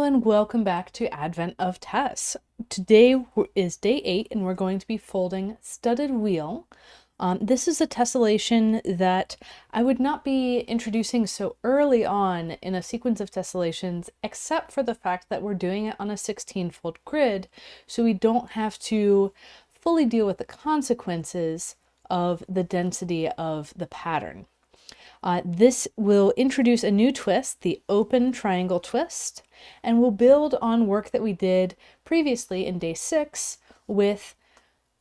and welcome back to Advent of Tess. Today is day 8 and we're going to be folding studded wheel. This is a tessellation that I would not be introducing so early on in a sequence of tessellations, except for the fact that we're doing it on a 16-fold grid, so we don't have to fully deal with the consequences of the density of the pattern. This will introduce a new twist, the open triangle twist, and we'll build on work that we did previously in day 6 with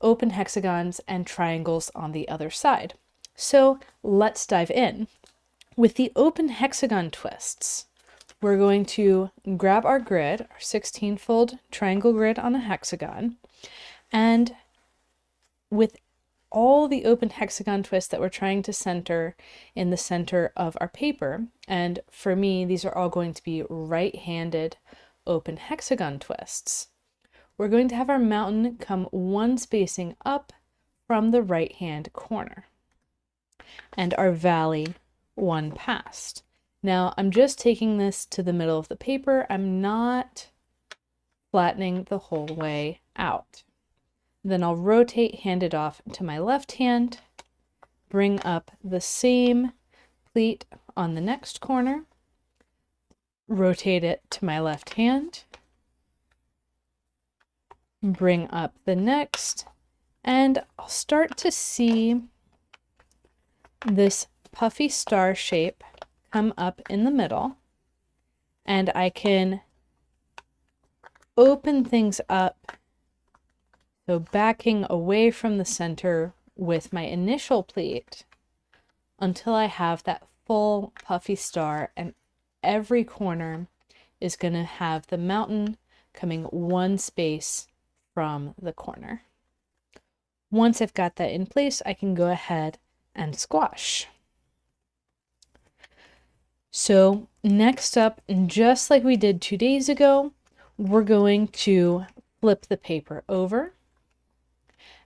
open hexagons and triangles on the other side. So let's dive in. With the open hexagon twists, we're going to grab our grid, our 16-fold triangle grid on a hexagon, and with all the open hexagon twists that we're trying to center in the center of our paper, and for me these are all going to be right-handed open hexagon twists, we're going to have our mountain come one spacing up from the right hand corner and our valley one past. Now I'm just taking this to the middle of the paper. I'm not flattening the whole way out. Then I'll rotate, hand it off to my left hand, bring up the same pleat on the next corner, rotate it to my left hand, bring up the next, and I'll start to see this puffy star shape come up in the middle, and I can open things up. So backing away from the center with my initial pleat until I have that full puffy star, and every corner is going to have the mountain coming one space from the corner. Once I've got that in place, I can go ahead and squash. So next up, just like we did 2 days ago, we're going to flip the paper over.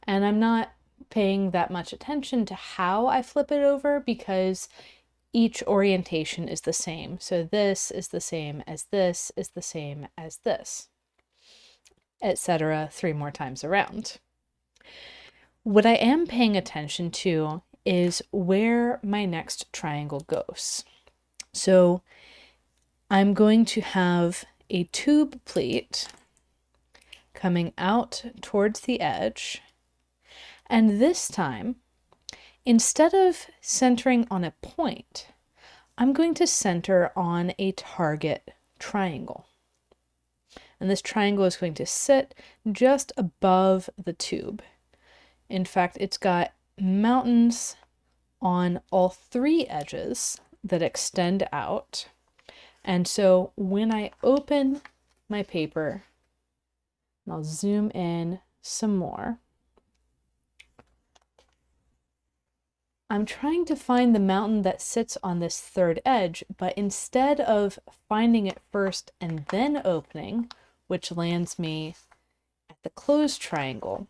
And I'm not paying that much attention to how I flip it over because each orientation is the same. So this is the same as this is the same as this, etc. 3 more times around. What I am paying attention to is where my next triangle goes. So I'm going to have a tube pleat coming out towards the edge. And this time, instead of centering on a point, I'm going to center on a target triangle. And this triangle is going to sit just above the tube. In fact, it's got mountains on all 3 edges that extend out. And so when I open my paper, and I'll zoom in some more, I'm trying to find the mountain that sits on this 3rd edge, but instead of finding it first and then opening, which lands me at the closed triangle,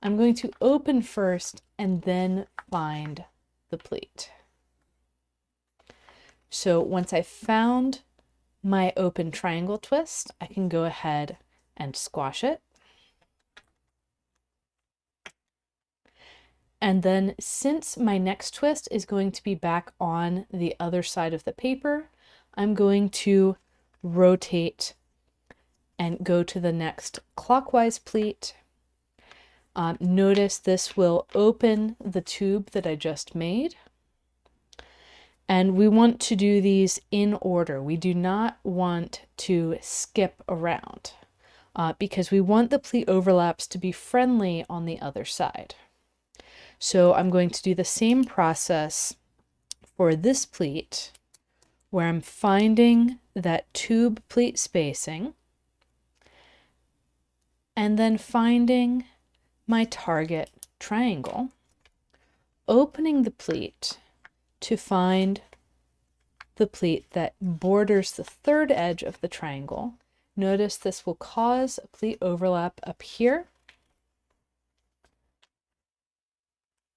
I'm going to open first and then find the pleat. So once I've found my open triangle twist, I can go ahead and squash it. And then since my next twist is going to be back on the other side of the paper, I'm going to rotate and go to the next clockwise pleat. Notice this will open the tube that I just made. And we want to do these in order. We do not want to skip around because we want the pleat overlaps to be friendly on the other side. So I'm going to do the same process for this pleat, where I'm finding that tube pleat spacing and then finding my target triangle, opening the pleat to find the pleat that borders the 3rd edge of the triangle. Notice this will cause a pleat overlap up here.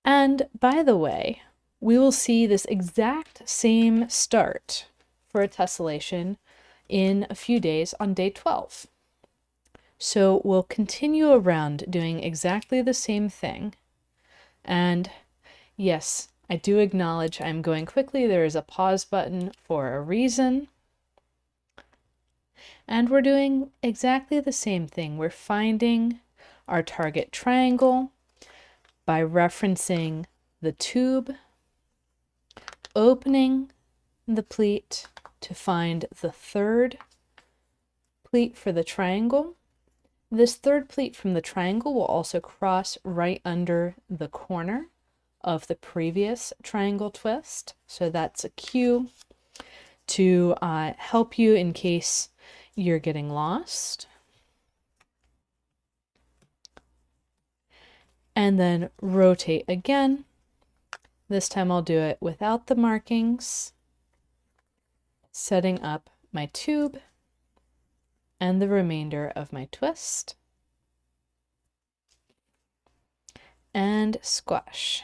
And by the way, we will see this exact same start for a tessellation in a few days on day 12. So we'll continue around doing exactly the same thing. And yes, I do acknowledge I'm going quickly. There is a pause button for a reason. And we're doing exactly the same thing. We're finding our target triangle by referencing the tube, opening the pleat to find the third pleat for the triangle. This third pleat from the triangle will also cross right under the corner of the previous triangle twist. So that's a cue to help you in case you're getting lost. And then rotate again. This time I'll do it without the markings, setting up my tube and the remainder of my twist. And squash.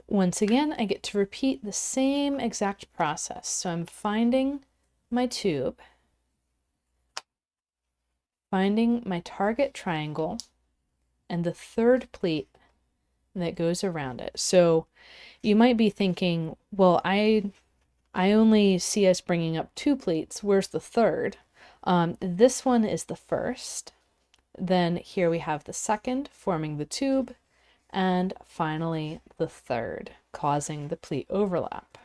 Once again, I get to repeat the same exact process. So I'm finding my tube, finding my target triangle, and the third pleat that goes around it. So you might be thinking, well, I only see us bringing up 2 pleats. Where's the third? This one is the first. Then here we have the second forming the tube, and finally the third, causing the pleat overlap.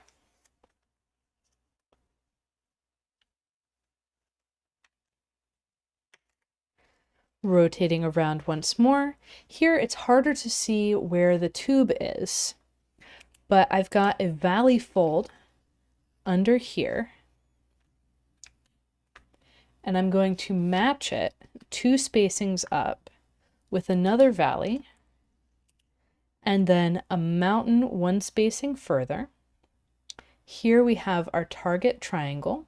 Rotating around once more. Here it's harder to see where the tube is, but I've got a valley fold under here, and I'm going to match it 2 spacings up with another valley, and then a mountain 1 spacing further. Here we have our target triangle.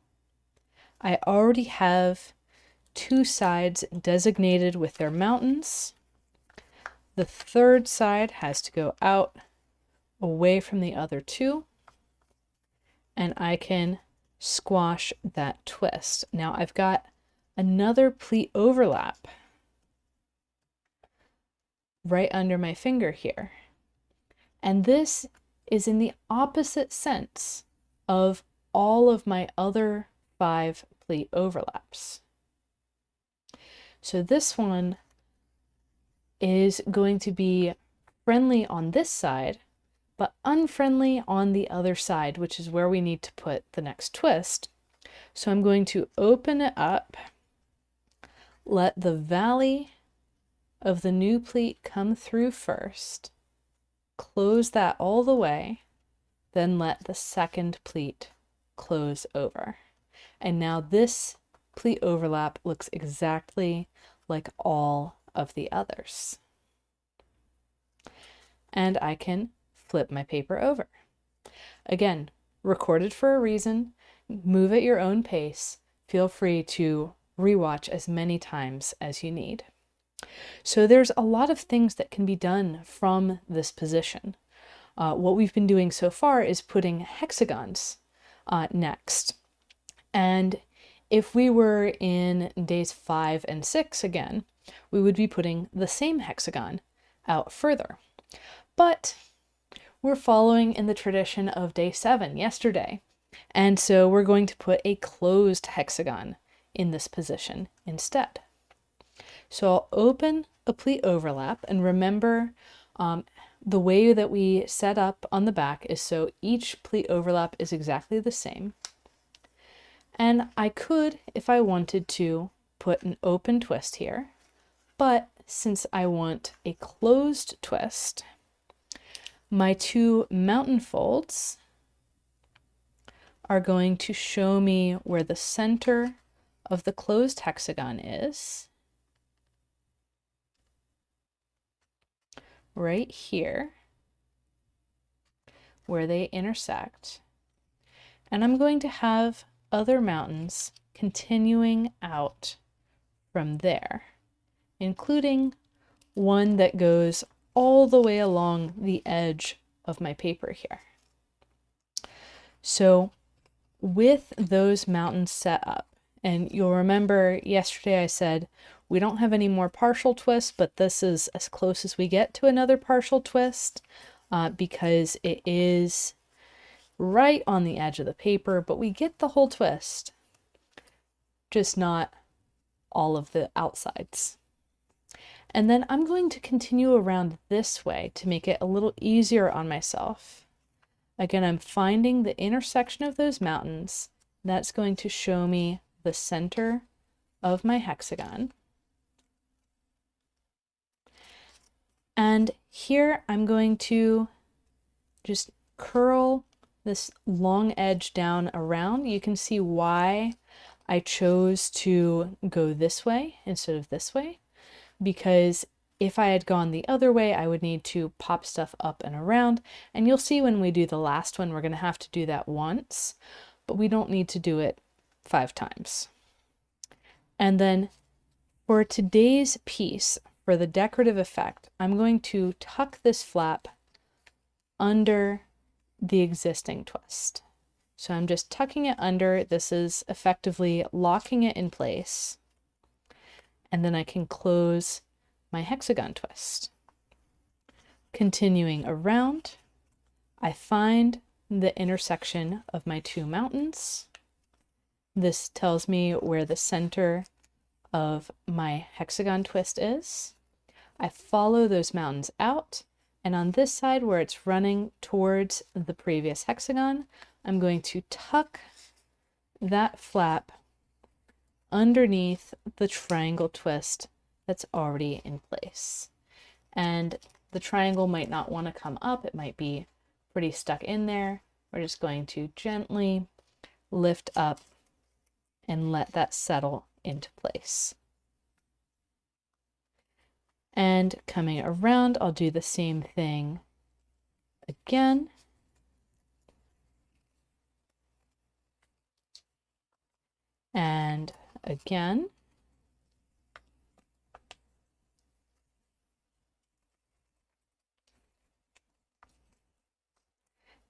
I already have 2 sides designated with their mountains. The third side has to go out away from the other 2, and I can squash that twist. Now I've got another pleat overlap right under my finger here. And this is in the opposite sense of all of my other 5 pleat overlaps. So this one is going to be friendly on this side, but unfriendly on the other side, which is where we need to put the next twist. So I'm going to open it up, let the valley of the new pleat come through first, close that all the way, then let the second pleat close over. And now this pleat overlap looks exactly like all of the others. And I can flip my paper over. Again, recorded for a reason, move at your own pace. Feel free to rewatch as many times as you need. So there's a lot of things that can be done from this position. What we've been doing so far is putting hexagons next. And if we were in days 5 and 6 again, we would be putting the same hexagon out further. But we're following in the tradition of day 7, yesterday. And so we're going to put a closed hexagon in this position instead. So I'll open a pleat overlap, and remember the way that we set up on the back is so each pleat overlap is exactly the same. And I could, if I wanted to, put an open twist here, but since I want a closed twist, my 2 mountain folds are going to show me where the center of the closed hexagon is. Right here, where they intersect. And I'm going to have other mountains continuing out from there, including one that goes all the way along the edge of my paper here. So with those mountains set up, and you'll remember yesterday I said we don't have any more partial twists, but this is as close as we get to another partial twist because it is right on the edge of the paper, but we get the whole twist, just not all of the outsides. And then I'm going to continue around this way to make it a little easier on myself. Again, I'm finding the intersection of those mountains. That's going to show me the center of my hexagon. And here I'm going to just curl this long edge down around. You can see why I chose to go this way instead of this way, because if I had gone the other way, I would need to pop stuff up and around. And you'll see when we do the last one, we're going to have to do that once, but we don't need to do it 5 times. And then for today's piece, for the decorative effect, I'm going to tuck this flap under the existing twist. So I'm just tucking it under. This is effectively locking it in place. And then I can close my hexagon twist. Continuing around, I find the intersection of my 2 mountains. This tells me where the center of my hexagon twist is. I follow those mountains out, and on this side where it's running towards the previous hexagon, I'm going to tuck that flap underneath the triangle twist that's already in place. And the triangle might not want to come up, it might be pretty stuck in there. We're just going to gently lift up and let that settle into place. And coming around, I'll do the same thing again. And again.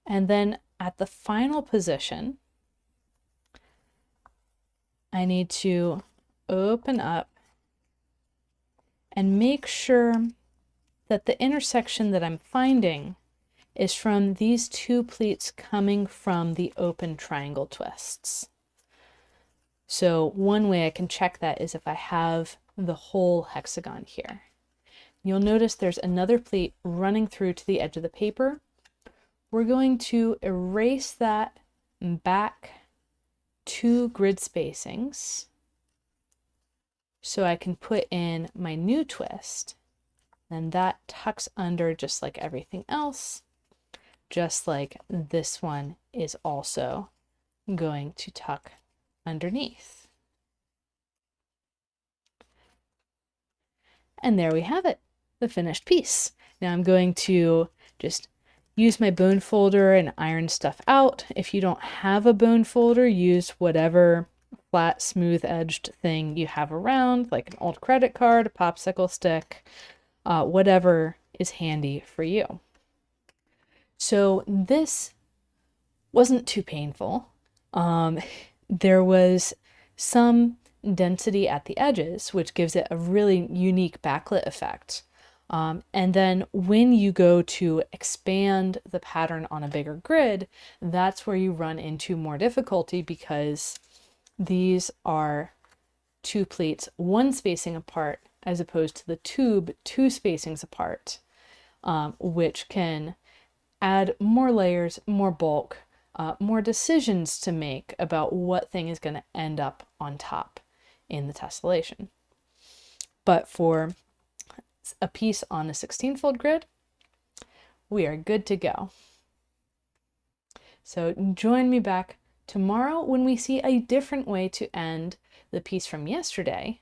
And then at the final position, I need to open up and make sure that the intersection that I'm finding is from these 2 pleats coming from the open triangle twists. So one way I can check that is if I have the whole hexagon here. You'll notice there's another pleat running through to the edge of the paper. We're going to erase that back 2 grid spacings so I can put in my new twist. And that tucks under just like everything else, just like this one is also going to tuck underneath. And there we have it, the finished piece. Now I'm going to just use my bone folder and iron stuff out. If you don't have a bone folder, use whatever flat, smooth-edged thing you have around, like an old credit card, a popsicle stick, whatever is handy for you. So this wasn't too painful. There was some density at the edges, which gives it a really unique backlit effect. And then when you go to expand the pattern on a bigger grid, that's where you run into more difficulty because these are 2 pleats, 1 spacing apart, as opposed to the tube 2 spacings apart, which can add more layers, more bulk, more decisions to make about what thing is going to end up on top in the tessellation. But for a piece on a 16-fold grid, we are good to go. So join me back tomorrow when we see a different way to end the piece from yesterday,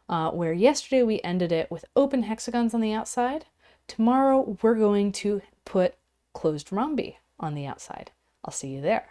where yesterday we ended it with open hexagons on the outside. Tomorrow we're going to put closed rhombi on the outside. I'll see you there.